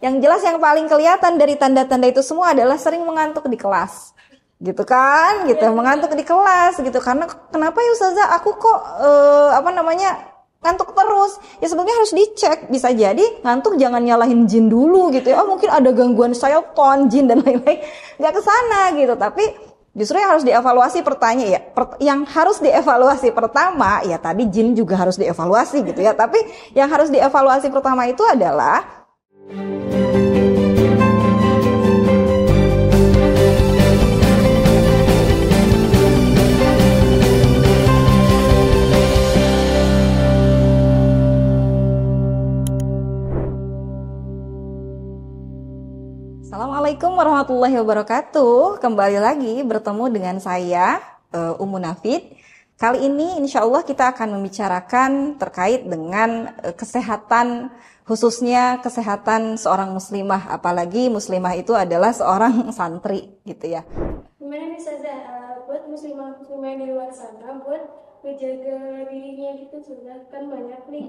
Yang jelas yang paling kelihatan dari tanda-tanda itu semua adalah sering mengantuk di kelas. Gitu kan? Gitu, mengantuk di kelas gitu. Karena kenapa ya Ustazah aku kok ngantuk terus? Ya sebenarnya harus dicek. Bisa jadi ngantuk jangan nyalahin jin dulu gitu ya. Oh mungkin ada gangguan syaitan, jin dan lain-lain. Enggak ke sana gitu, tapi justru yang harus dievaluasi yang harus dievaluasi pertama ya tadi jin juga harus dievaluasi gitu ya. Tapi yang harus dievaluasi pertama itu adalah Assalamualaikum warahmatullahi wabarakatuh. Kembali lagi bertemu dengan saya Ummu Nafid. Kali ini insya Allah kita akan membicarakan terkait dengan kesehatan, khususnya kesehatan seorang muslimah. Apalagi muslimah itu adalah seorang santri gitu ya. Gimana nih Ustazah, buat muslimah-muslimah di luar sana buat menjaga dirinya gitu, sudah kan banyak nih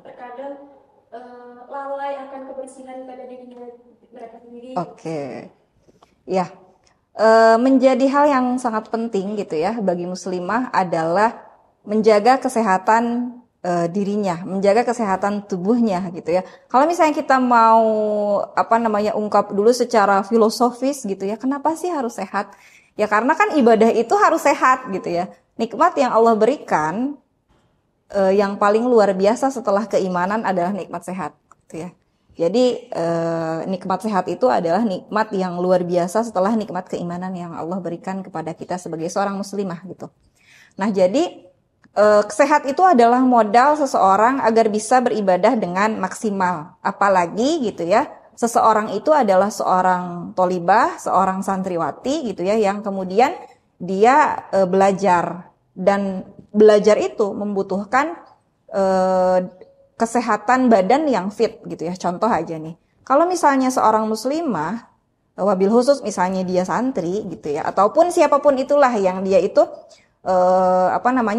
terkadang lalai akan kebersihan pada diri mereka sendiri. Oke. Ya, menjadi hal yang sangat penting gitu ya bagi muslimah adalah menjaga kesehatan dirinya, menjaga kesehatan tubuhnya gitu ya. Kalau misalnya kita mau ungkap dulu secara filosofis gitu ya, kenapa sih harus sehat? Ya karena kan ibadah itu harus sehat gitu ya. Nikmat yang Allah berikan yang paling luar biasa setelah keimanan adalah nikmat sehat gitu ya. Jadi nikmat sehat itu adalah nikmat yang luar biasa setelah nikmat keimanan yang Allah berikan kepada kita sebagai seorang muslimah gitu. Nah jadi sehat itu adalah modal seseorang agar bisa beribadah dengan maksimal. Apalagi gitu ya, seseorang itu adalah seorang tholibah, seorang santriwati gitu ya, yang kemudian dia belajar. Dan belajar itu membutuhkan kesehatan badan yang fit gitu ya. Contoh aja nih, kalau misalnya seorang muslimah, wabil khusus misalnya dia santri gitu ya, ataupun siapapun itulah yang dia itu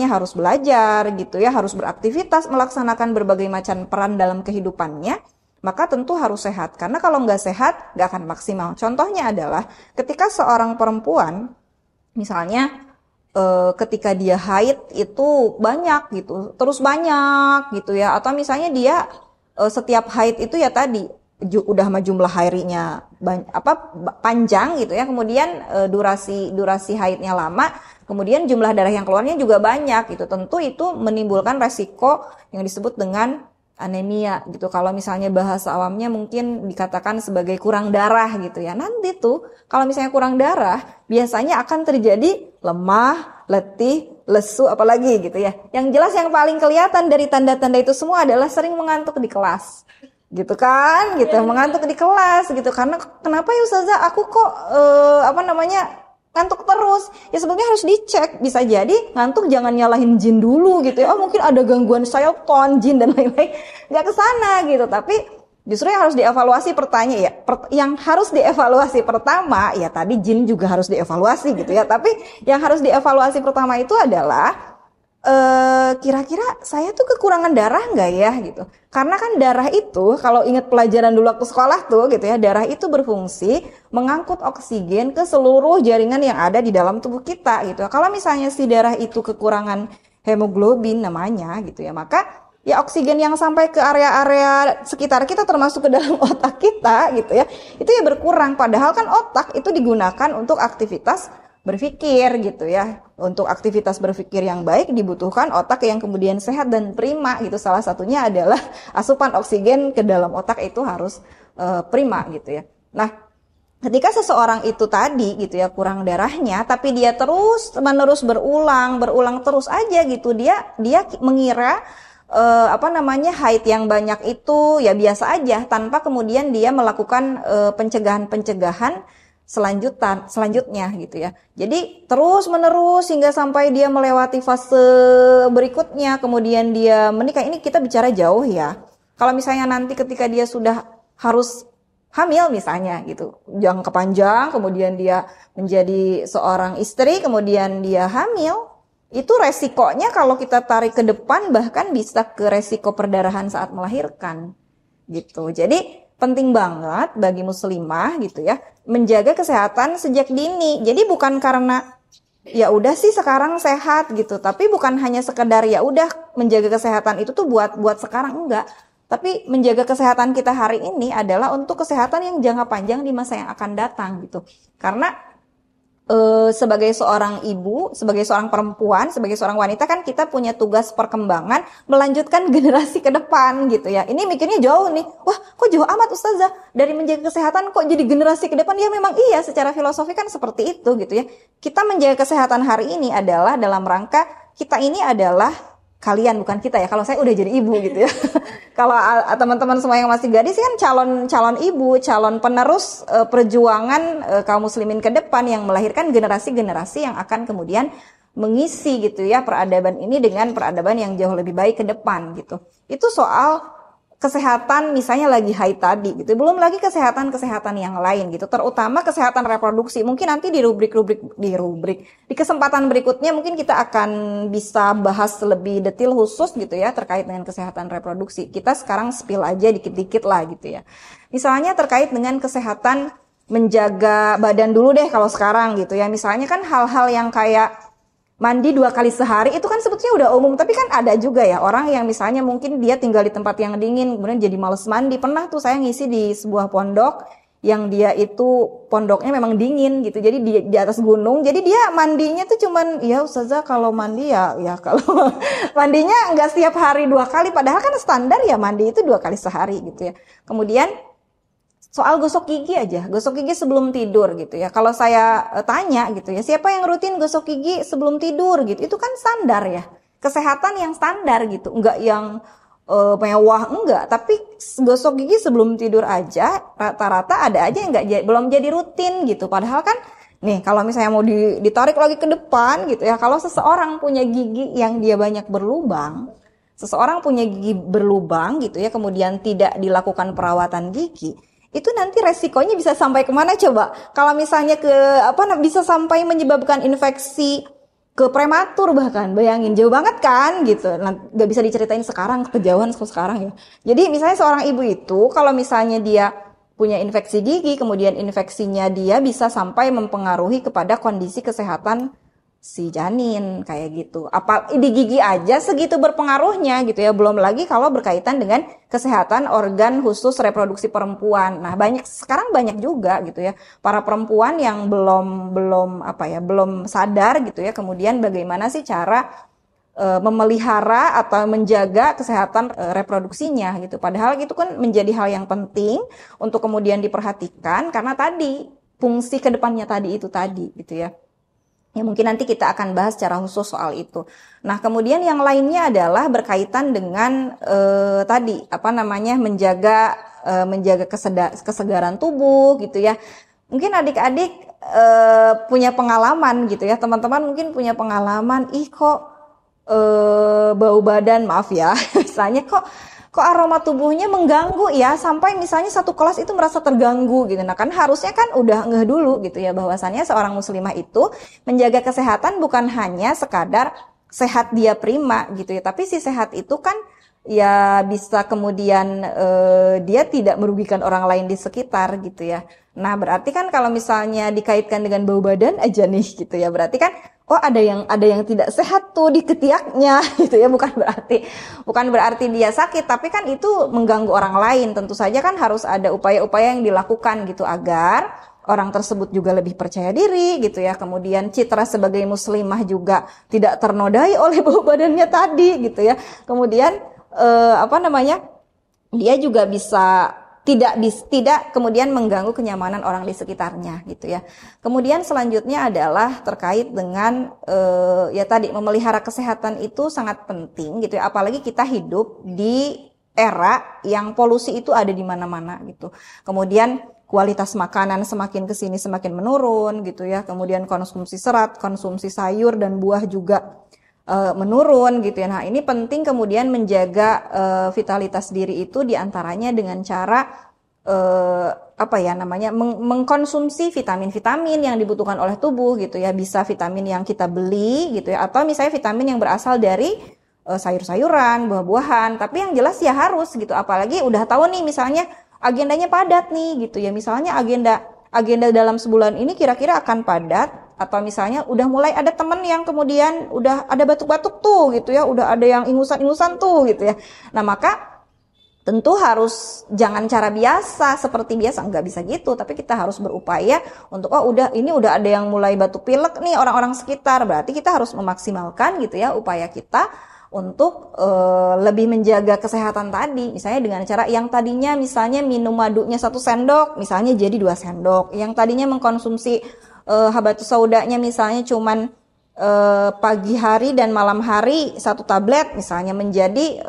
harus belajar gitu ya, harus beraktivitas, melaksanakan berbagai macam peran dalam kehidupannya, maka tentu harus sehat. Karena kalau nggak sehat, nggak akan maksimal. Contohnya adalah ketika seorang perempuan, misalnya ketika dia haid itu banyak gitu, terus banyak gitu ya, atau misalnya dia setiap haid itu ya tadi udah jumlah haidnya panjang gitu ya, kemudian durasi haidnya lama, kemudian jumlah darah yang keluarnya juga banyak gitu, tentu itu menimbulkan resiko yang disebut dengan anemia gitu. Kalau misalnya bahasa awamnya mungkin dikatakan sebagai kurang darah gitu ya. Nanti tuh kalau misalnya kurang darah biasanya akan terjadi lemah, letih, lesu apalagi gitu ya. Yang jelas yang paling kelihatan dari tanda-tanda itu semua adalah sering mengantuk di kelas. Gitu kan? Gitu, mengantuk di kelas gitu. Karena kenapa ya Ustazah aku kok ngantuk terus? Ya sebenarnya harus dicek. Bisa jadi ngantuk jangan nyalahin jin dulu gitu ya. Oh mungkin ada gangguan syaitan, jin dan lain-lain. Nggak ke sana gitu. Tapi justru yang harus dievaluasi yang harus dievaluasi pertama ya tadi jin juga harus dievaluasi gitu ya. Tapi yang harus dievaluasi pertama itu adalah kira-kira saya tuh kekurangan darah nggak ya gitu. Karena kan darah itu kalau ingat pelajaran dulu waktu sekolah tuh gitu ya, darah itu berfungsi mengangkut oksigen ke seluruh jaringan yang ada di dalam tubuh kita gitu. Kalau misalnya si darah itu kekurangan hemoglobin namanya gitu ya, maka ya oksigen yang sampai ke area-area sekitar kita termasuk ke dalam otak kita gitu ya, itu ya berkurang. Padahal kan otak itu digunakan untuk aktivitas berpikir gitu ya. Untuk aktivitas berpikir yang baik dibutuhkan otak yang kemudian sehat dan prima gitu. Salah satunya adalah asupan oksigen ke dalam otak itu harus prima gitu ya. Nah, ketika seseorang itu tadi gitu ya kurang darahnya, tapi dia terus menerus berulang terus aja gitu, dia mengira haid yang banyak itu ya biasa aja, tanpa kemudian dia melakukan pencegahan selanjutnya gitu ya. Jadi terus menerus hingga sampai dia melewati fase berikutnya, kemudian dia menikah. Ini kita bicara jauh ya. Kalau misalnya nanti ketika dia sudah harus hamil misalnya gitu, jangka panjang, kemudian dia menjadi seorang istri, kemudian dia hamil, itu resikonya kalau kita tarik ke depan bahkan bisa ke resiko perdarahan saat melahirkan gitu. Jadi penting banget bagi muslimah gitu ya, menjaga kesehatan sejak dini. Jadi bukan karena ya udah sih sekarang sehat gitu, tapi bukan hanya sekedar ya udah menjaga kesehatan itu tuh buat sekarang, enggak. Tapi menjaga kesehatan kita hari ini adalah untuk kesehatan yang jangka panjang di masa yang akan datang gitu. Karena sebagai seorang ibu, sebagai seorang perempuan, sebagai seorang wanita kan kita punya tugas perkembangan melanjutkan generasi ke depan gitu ya. Ini mikirnya jauh nih. Wah, kok jauh amat Ustazah? Dari menjaga kesehatan kok jadi generasi ke depan? Ya memang iya, secara filosofi kan seperti itu gitu ya. Kita menjaga kesehatan hari ini adalah dalam rangka kita ini adalah kalian, bukan kita ya. Kalau saya udah jadi ibu gitu ya. Kalau teman-teman semua yang masih gadis kan calon ibu, calon penerus perjuangan kaum muslimin ke depan yang melahirkan generasi-generasi yang akan kemudian mengisi gitu ya peradaban ini dengan peradaban yang jauh lebih baik ke depan gitu. Itu soal kesehatan misalnya lagi haid tadi gitu. Belum lagi kesehatan-kesehatan yang lain gitu. Terutama kesehatan reproduksi. Mungkin nanti di di kesempatan berikutnya mungkin kita akan bisa bahas lebih detail khusus gitu ya terkait dengan kesehatan reproduksi. Kita sekarang spill aja dikit-dikit lah gitu ya. Misalnya terkait dengan kesehatan menjaga badan dulu deh kalau sekarang gitu ya. Misalnya kan hal-hal yang kayak mandi 2 kali sehari itu kan sebetulnya udah umum, tapi kan ada juga ya orang yang misalnya mungkin dia tinggal di tempat yang dingin, kemudian jadi males mandi. Pernah tuh saya ngisi di sebuah pondok yang dia itu pondoknya memang dingin gitu, jadi di atas gunung, jadi dia mandinya tuh cuman ya Ustazah kalau mandi ya kalau mandinya nggak setiap hari 2 kali, padahal kan standar ya mandi itu 2 kali sehari gitu ya. Kemudian soal gosok gigi aja, gosok gigi sebelum tidur gitu ya. Kalau saya tanya gitu ya, siapa yang rutin gosok gigi sebelum tidur gitu? Itu kan standar ya, kesehatan yang standar gitu, enggak yang mewah enggak. Tapi gosok gigi sebelum tidur aja, rata-rata ada aja yang belum jadi rutin gitu. Padahal kan, nih kalau misalnya mau ditarik lagi ke depan gitu ya, kalau seseorang punya gigi yang dia banyak berlubang, seseorang punya gigi berlubang gitu ya, kemudian tidak dilakukan perawatan gigi, itu nanti resikonya bisa sampai kemana coba? Kalau misalnya bisa sampai menyebabkan infeksi ke prematur bahkan, bayangin jauh banget kan gitu. Nggak bisa diceritain sekarang, kejauhan sekarang ya. Jadi misalnya seorang ibu itu kalau misalnya dia punya infeksi gigi, kemudian infeksinya dia bisa sampai mempengaruhi kepada kondisi kesehatan si janin kayak gitu. Apa di gigi aja segitu berpengaruhnya gitu ya. Belum lagi kalau berkaitan dengan kesehatan organ khusus reproduksi perempuan. Nah, sekarang banyak juga gitu ya para perempuan yang belum sadar gitu ya. Kemudian bagaimana sih cara memelihara atau menjaga kesehatan reproduksinya gitu. Padahal itu kan menjadi hal yang penting untuk kemudian diperhatikan karena tadi fungsi kedepannya tadi gitu ya. Ya mungkin nanti kita akan bahas secara khusus soal itu. Nah kemudian yang lainnya adalah berkaitan dengan menjaga kesegaran tubuh gitu ya. Mungkin adik-adik punya pengalaman gitu ya, teman-teman mungkin punya pengalaman, kok bau badan, maaf ya, misalnya kok aroma tubuhnya mengganggu ya, sampai misalnya satu kelas itu merasa terganggu gitu. Nah kan harusnya kan udah ngeh dulu gitu ya, bahwasannya seorang muslimah itu menjaga kesehatan bukan hanya sekadar sehat dia prima gitu ya, tapi si sehat itu kan ya bisa kemudian dia tidak merugikan orang lain di sekitar gitu ya. Nah berarti kan kalau misalnya dikaitkan dengan bau badan aja nih gitu ya, berarti kan ada yang tidak sehat tuh di ketiaknya gitu ya, bukan berarti dia sakit, tapi kan itu mengganggu orang lain. Tentu saja kan harus ada upaya-upaya yang dilakukan gitu agar orang tersebut juga lebih percaya diri gitu ya. Kemudian citra sebagai muslimah juga tidak ternodai oleh bau badannya tadi gitu ya. Kemudian dia juga bisa tidak kemudian mengganggu kenyamanan orang di sekitarnya gitu ya. Kemudian selanjutnya adalah terkait dengan memelihara kesehatan itu sangat penting gitu ya, apalagi kita hidup di era yang polusi itu ada di mana-mana gitu. Kemudian kualitas makanan semakin kesini semakin menurun gitu ya. Kemudian konsumsi serat, konsumsi sayur dan buah juga menurun gitu ya. Nah ini penting kemudian menjaga vitalitas diri itu diantaranya dengan cara mengkonsumsi vitamin-vitamin yang dibutuhkan oleh tubuh gitu ya. Bisa vitamin yang kita beli gitu ya, atau misalnya vitamin yang berasal dari sayur-sayuran, buah-buahan. Tapi yang jelas ya harus gitu, apalagi udah tahu nih misalnya agendanya padat nih gitu ya. Misalnya agenda dalam sebulan ini kira-kira akan padat, atau misalnya udah mulai ada temen yang kemudian udah ada batuk-batuk tuh gitu ya, udah ada yang ingusan-ingusan tuh gitu ya. Nah maka tentu harus jangan cara biasa seperti biasa, nggak bisa gitu, tapi kita harus berupaya untuk ini udah ada yang mulai batuk pilek nih orang-orang sekitar, berarti kita harus memaksimalkan gitu ya upaya kita untuk lebih menjaga kesehatan tadi, misalnya dengan cara yang tadinya misalnya minum madunya 1 sendok misalnya jadi 2 sendok, yang tadinya mengkonsumsi habatus saudanya misalnya cuman pagi hari dan malam hari 1 tablet misalnya menjadi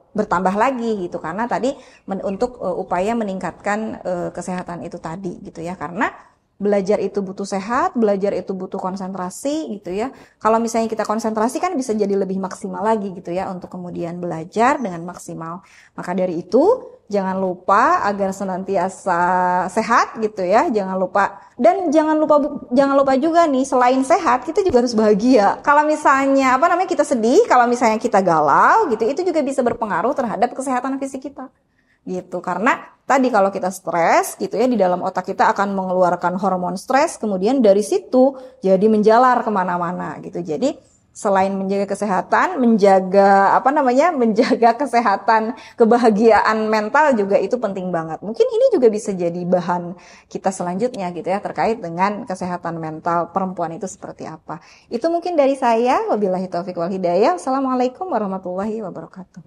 bertambah lagi gitu, karena tadi untuk upaya meningkatkan kesehatan itu tadi gitu ya. Karena belajar itu butuh sehat, belajar itu butuh konsentrasi gitu ya. Kalau misalnya kita konsentrasi kan bisa jadi lebih maksimal lagi gitu ya untuk kemudian belajar dengan maksimal. Maka dari itu jangan lupa agar senantiasa sehat gitu ya. Jangan lupa juga nih, selain sehat kita juga harus bahagia. Kalau misalnya kita sedih, kalau misalnya kita galau gitu, itu juga bisa berpengaruh terhadap kesehatan fisik kita. Gitu, karena tadi kalau kita stres gitu ya, di dalam otak kita akan mengeluarkan hormon stres, kemudian dari situ jadi menjalar kemana-mana gitu. Jadi selain menjaga kesehatan, menjaga kesehatan, kebahagiaan mental juga itu penting banget. Mungkin ini juga bisa jadi bahan kita selanjutnya gitu ya, terkait dengan kesehatan mental perempuan itu seperti apa. Itu mungkin dari saya. Wabillahi taufiq wal hidayah. Assalamualaikum warahmatullahi wabarakatuh.